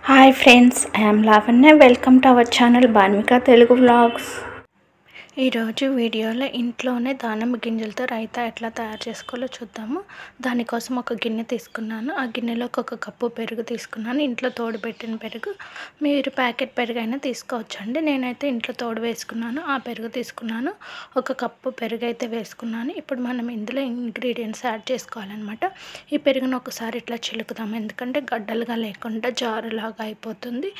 Hi friends, I am Lavanya. Welcome to our channel Banvika Telugu Vlogs. ఈరోజు వీడియోలో ఇంట్లోనే దానిమ్మ గింజలతో రైతా ఎట్లా తయారు చేసుకోవాలో చూద్దాము. దానికోసం ఒక గిన్నె తీసుకున్నాను. ఆ గిన్నెలోకి ఒక కప్పు పెరుగు తీసుకున్నాను. ఇంట్లో తోడుపెట్టిన పెరుగు, మీరు ప్యాకెట్ పెరుగు అయినా తీసుకోవచ్చండి. నేనైతే ఇంట్లో తోడు వేసుకున్నాను. ఆ పెరుగు తీసుకున్నాను. ఒక కప్పు పెరుగు అయితే వేసుకున్నాను. ఇప్పుడు మనం ఇందులో ఇంగ్రీడియంట్స్ యాడ్ చేసుకోవాలన్నమాట. ఈ పెరుగును ఒకసారి ఇట్లా చిలుకుదాము, ఎందుకంటే గడ్డలుగా లేకుండా జారులాగా అయిపోతుంది.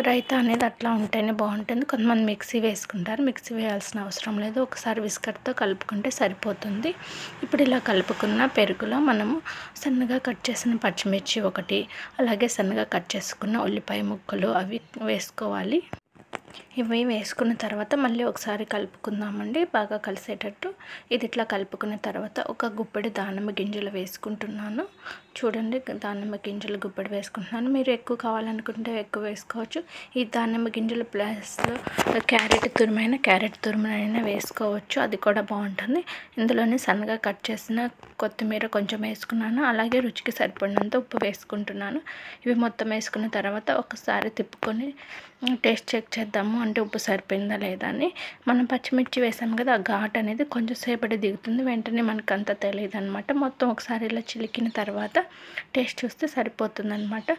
రైతా అనేది అట్లా ఉంటేనే బాగుంటుంది. కొంతమంది మిక్సీ వేసుకుంటారు, మిక్సీ వేయాల్సిన అవసరం లేదు. ఒకసారి విస్కర్తో కలుపుకుంటే సరిపోతుంది. ఇప్పుడు ఇలా కలుపుకున్న పెరుగులో మనము సన్నగా కట్ చేసిన పచ్చిమిర్చి ఒకటి, అలాగే సన్నగా కట్ చేసుకున్న ఉల్లిపాయ ముక్కలు అవి వేసుకోవాలి. ఇవి వేసుకున్న తర్వాత మళ్ళీ ఒకసారి కలుపుకుందామండి, బాగా కలిసేటట్టు. ఇది ఇట్లా కలుపుకున్న తర్వాత ఒక గుప్పెడు దానిమ్మ గింజలు వేసుకుంటున్నాను. చూడండి, దానిమ్మ గింజలు గుప్పెడు వేసుకుంటున్నాను. మీరు ఎక్కువ కావాలనుకుంటే ఎక్కువ వేసుకోవచ్చు. ఈ దానిమ్మ గింజలు ప్లస్లో క్యారెట్ తురుమైనా వేసుకోవచ్చు, అది కూడా బాగుంటుంది. ఇందులోనే సన్నగా కట్ చేసిన కొత్తిమీర కొంచెం వేసుకున్నాను. అలాగే రుచికి సరిపడినంత ఉప్పు వేసుకుంటున్నాను. ఇవి మొత్తం వేసుకున్న తర్వాత ఒకసారి తిప్పుకొని టేస్ట్ చెక్ చేద్దాము, అంటే ఉప్పు సరిపోయిందా లేదా అని. మనం పచ్చిమిర్చి వేసాం కదా, ఆ ఘాట్ అనేది కొంచెం సేపటి దిగుతుంది, వెంటనే మనకు అంత తెలియదు అనమాట. మొత్తం ఒకసారి ఇలా చిలికిన తర్వాత టేస్ట్ చూస్తే సరిపోతుంది అనమాట.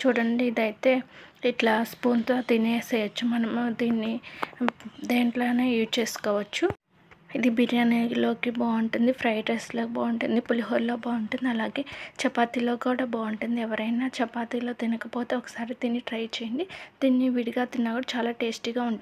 చూడండి, ఇదైతే ఇట్లా స్పూన్తో తినేసేయచ్చు. మనము దీన్ని దేంట్లోనే యూజ్ చేసుకోవచ్చు. ఇది బిర్యానీలోకి బాగుంటుంది, ఫ్రైడ్ రైస్లోకి బాగుంటుంది, పులిహోరలో బాగుంటుంది, అలాగే చపాతీలో కూడా బాగుంటుంది. ఎవరైనా చపాతీలో తినకపోతే ఒకసారి తిని ట్రై చేయండి. దీన్ని విడిగా తిన్నా కూడా చాలా టేస్టీగా ఉంటుంది.